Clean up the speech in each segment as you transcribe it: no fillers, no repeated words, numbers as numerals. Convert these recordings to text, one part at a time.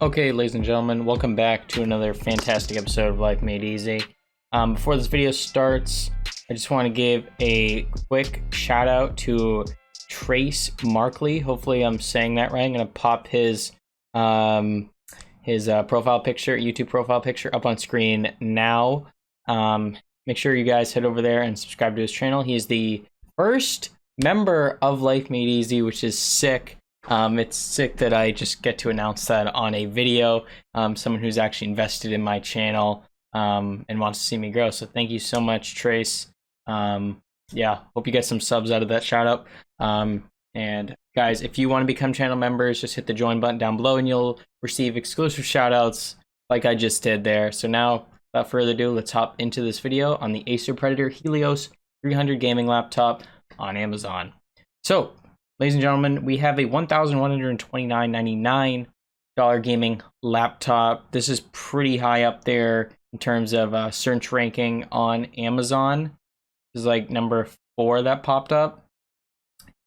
Okay, ladies and gentlemen, welcome back to another fantastic episode of Life Made Easy. Before this video starts, I just want to give a quick shout out to Trace Markley. Hopefully I'm saying that right. I'm going to pop his profile picture, YouTube profile picture up on screen now. Make sure you guys head over there and subscribe to his channel. He is the first member of Life Made Easy, which is sick. It's sick that I just get to announce that on a video. Someone who's actually invested in my channel and wants to see me grow. So thank you so much, Trace. Yeah, hope you get some subs out of that shout out. And guys, if you want to become channel members, just hit the join button down below and you'll receive exclusive shout outs like I just did there. So now, without further ado, let's hop into this video on the Acer Predator Helios 300 gaming laptop on Amazon. So, ladies and gentlemen, we have a $1,129.99 gaming laptop. This is pretty high up there in terms of search ranking on Amazon. This is like number 4 that popped up.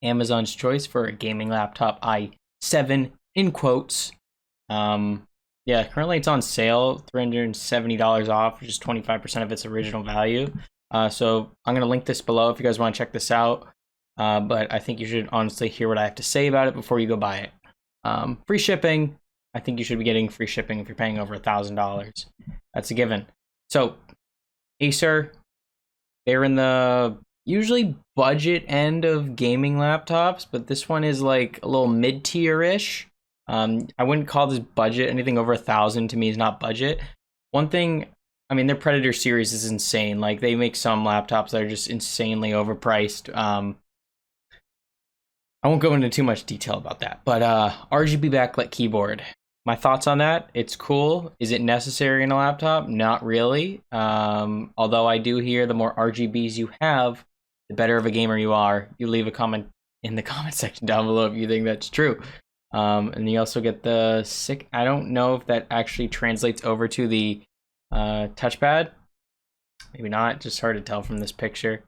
Amazon's choice for a gaming laptop i7 in quotes. Yeah, currently it's on sale, $370 off, which is 25% of its original value. So I'm going to link this below if you guys want to check this out. But I think you should honestly hear what I have to say about it before you go buy it. Free shipping. I think you should be getting free shipping if you're paying over $1,000. That's a given. So, Acer, they're in the usually budget end of gaming laptops, but this one is like a little mid-tier-ish. I wouldn't call this budget. Anything over $1,000 to me is not budget. One thing, I mean, their Predator series is insane. Like, they make some laptops that are just insanely overpriced. I won't go into too much detail about that, but RGB backlit keyboard. My thoughts on that, it's cool. Is it necessary in a laptop? Not really. Although I do hear the more RGBs you have, the better of a gamer you are. You leave a comment in the comment section down below if you think that's true. And you also get the sick, I don't know if that actually translates over to the touchpad. Maybe not, just hard to tell from this picture.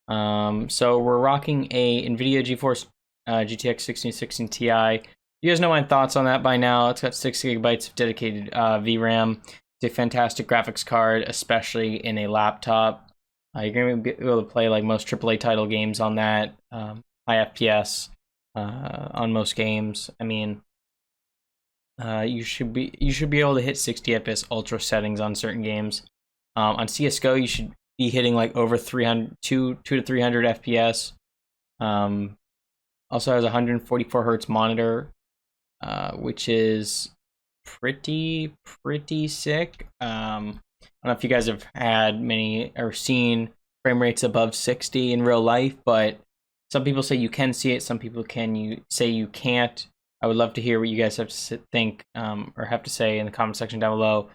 So we're rocking a NVIDIA GeForce GTX 1660 Ti. You guys know my thoughts on that by now. It's got 6 gigabytes of dedicated VRAM. It's a fantastic graphics card, especially in a laptop. You're going to be able to play like most AAA title games on that. High FPS on most games. I mean, you should be able to hit 60 FPS ultra settings on certain games. On CS:GO, you should be hitting like over 2 to 300 FPS. Also has a 144 hertz monitor, which is pretty sick. I don't know if you guys have had many or seen frame rates above 60 in real life, but some people say you can see it, some people say you can't. I would love to hear what you guys have to think or have to say in the comment section down below.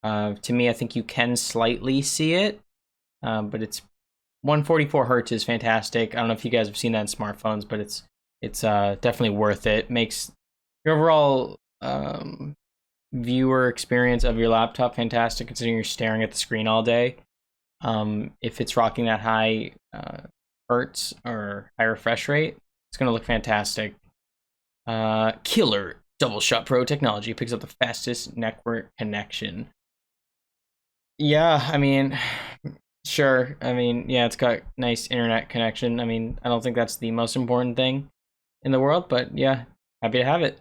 To me, I think you can slightly see it, but it's 144 hertz is fantastic. I don't know if you guys have seen that in smartphones, but it's definitely worth it. Makes your overall viewer experience of your laptop fantastic, considering you're staring at the screen all day. If it's rocking that high hertz or high refresh rate, it's going to look fantastic. Killer Double Shot Pro technology picks up the fastest network connection. Yeah, I mean, sure. I mean, yeah, it's got nice internet connection. I mean, I don't think that's the most important thing in the world, but yeah, happy to have it.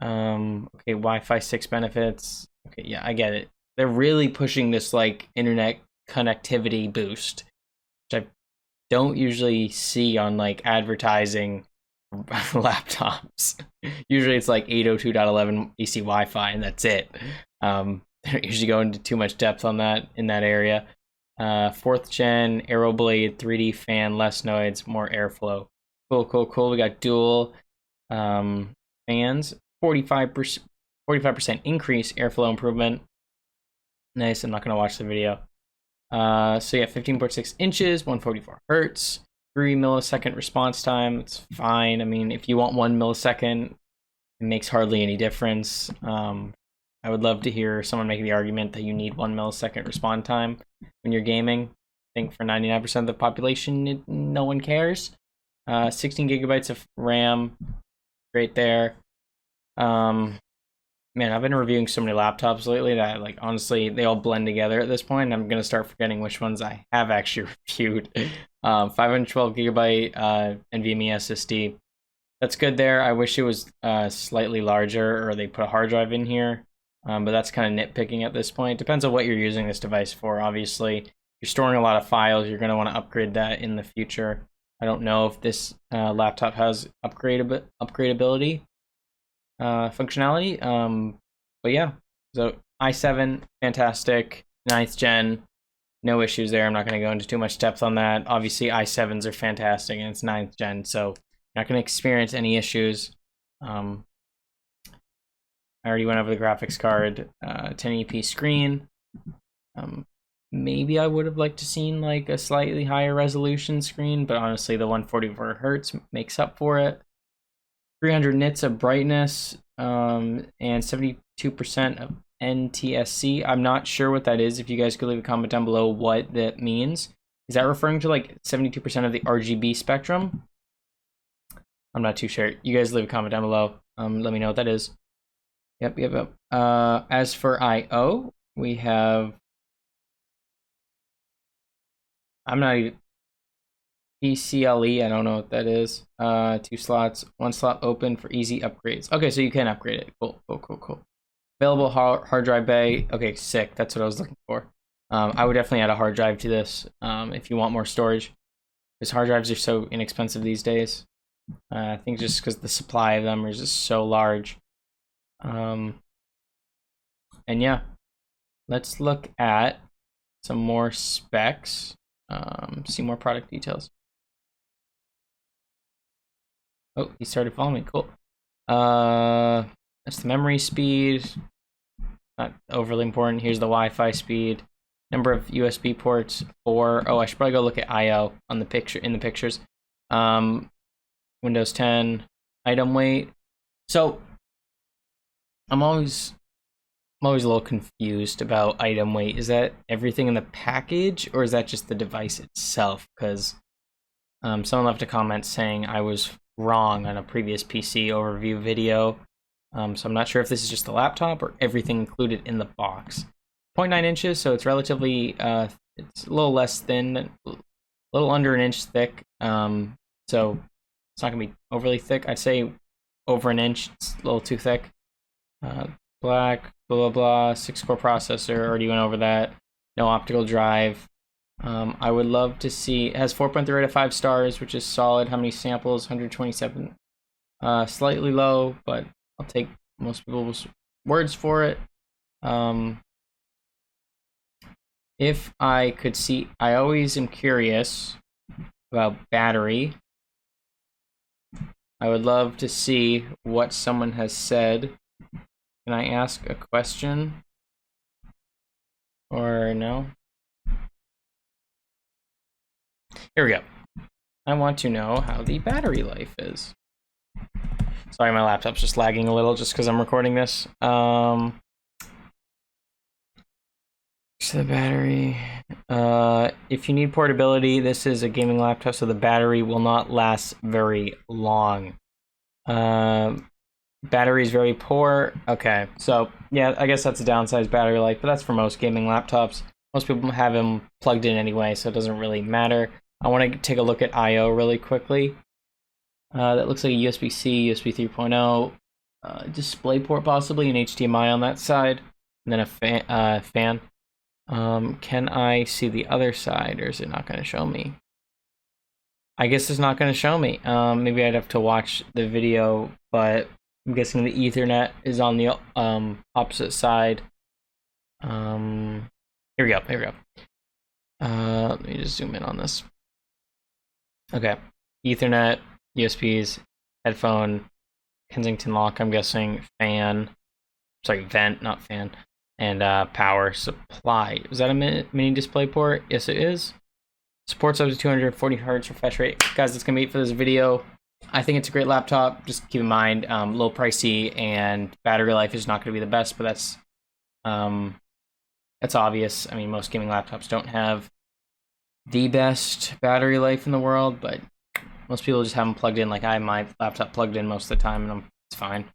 Okay, Wi-Fi 6 benefits. Okay, yeah, I get it. They're really pushing this like internet connectivity boost, which I don't usually see on like advertising laptops. Usually it's like 802.11 AC Wi-Fi and that's it. They don't usually go into too much depth on that in that area. 4th gen Aeroblade 3D fan, less noise, more airflow. Cool. We got dual fans, 45% increase airflow improvement. Nice. I'm not gonna watch the video. So yeah, 15.6 inches, 144 hertz, 3 millisecond response time. It's fine. I mean, if you want 1 millisecond, it makes hardly any difference. I would love to hear someone make the argument that you need 1 millisecond response time when you're gaming. I think for 99% of the population, no one cares. 16 gigabytes of RAM, right there. man, I've been reviewing so many laptops lately that, like, honestly, they all blend together at this point. I'm gonna start forgetting which ones I have actually reviewed. 512 gigabyte NVMe SSD. That's good there. I wish it was slightly larger, or they put a hard drive in here. But that's kind of nitpicking at this point. Depends on what you're using this device for. Obviously, if you're storing a lot of files, you're going to want to upgrade that in the future. I don't know if this laptop has upgradability functionality. But yeah, so i7, fantastic. 9th gen, no issues there. I'm not going to go into too much depth on that. Obviously, i7s are fantastic, and it's 9th gen, so you're not going to experience any issues. I already went over the graphics card. 1080p screen. Maybe I would have liked to seen like a slightly higher resolution screen, but honestly, the 144 hertz makes up for it. 300 nits of brightness, and 72% of NTSC. I'm not sure what that is. If you guys could leave a comment down below what that means. Is that referring to like 72% of the RGB spectrum? I'm not too sure. You guys leave a comment down below. Let me know what that is. Yep. As for I/O, we have. I'm not even. PCLE, I don't know what that is. 2 slots, 1 slot open for easy upgrades. Okay, so you can upgrade it. Cool. Available hard drive bay. Okay, sick. That's what I was looking for. I would definitely add a hard drive to this if you want more storage, because hard drives are so inexpensive these days. I think just because the supply of them is just so large. And yeah, let's look at some more specs. See more product details. Oh, he started following me. Cool. That's the memory speed. Not overly important. Here's the Wi-Fi speed. Number of USB ports. 4. Oh, I should probably go look at I/O on the picture in the pictures. Windows 10. Item weight. So I'm always a little confused about item weight. Is that everything in the package, or is that just the device itself? Because someone left a comment saying I was wrong on a previous PC overview video. So I'm not sure if this is just the laptop or everything included in the box. 0.9 inches, so it's relatively, it's a little less thin, a little under an inch thick. So it's not going to be overly thick. I'd say over an inch, it's a little too thick. Black, blah, blah, blah, 6-core processor, already went over that. No optical drive. I would love to see, it has 4.3 out of 5 stars, which is solid. How many samples? 127. Slightly low, but I'll take most people's words for it. If I could see, I always am curious about battery. I would love to see what someone has said. Can I ask a question? Or no? Here we go. I want to know how the battery life is. Sorry, my laptop's just lagging a little just because I'm recording this. So the battery. If you need portability, this is a gaming laptop, so the battery will not last very long. Battery is very poor. Okay, so yeah, I guess that's a downsized battery life, but that's for most gaming laptops. Most people have them plugged in anyway, so it doesn't really matter. I want to take a look at I/O really quickly. That looks like a USB-C, USB 3.0, DisplayPort possibly, an HDMI on that side, and then a fan. Can I see the other side, or is it not going to show me? I guess it's not going to show me. Maybe I'd have to watch the video, but I'm guessing the Ethernet is on the opposite side. Here we go. Let me just zoom in on this. Okay, Ethernet, USBs, headphone, Kensington lock, I'm guessing, fan, sorry, vent, not fan, and power supply. Is that a mini display port? Yes, it is. Supports up to 240 hertz refresh rate. Guys, that's gonna be it for this video. I think it's a great laptop. Just keep in mind, a little pricey, and battery life is not gonna be the best, but that's obvious. I mean, most gaming laptops don't have the best battery life in the world, but most people just have them plugged in. Like I have my laptop plugged in most of the time, and it's fine.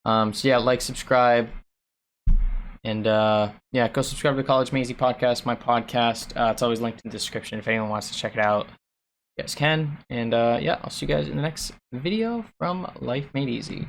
So yeah, like, subscribe, And yeah, go subscribe to the College Maisie podcast, my podcast. It's always linked in the description if anyone wants to check it out. You guys can. And yeah, I'll see you guys in the next video from Life Made Easy.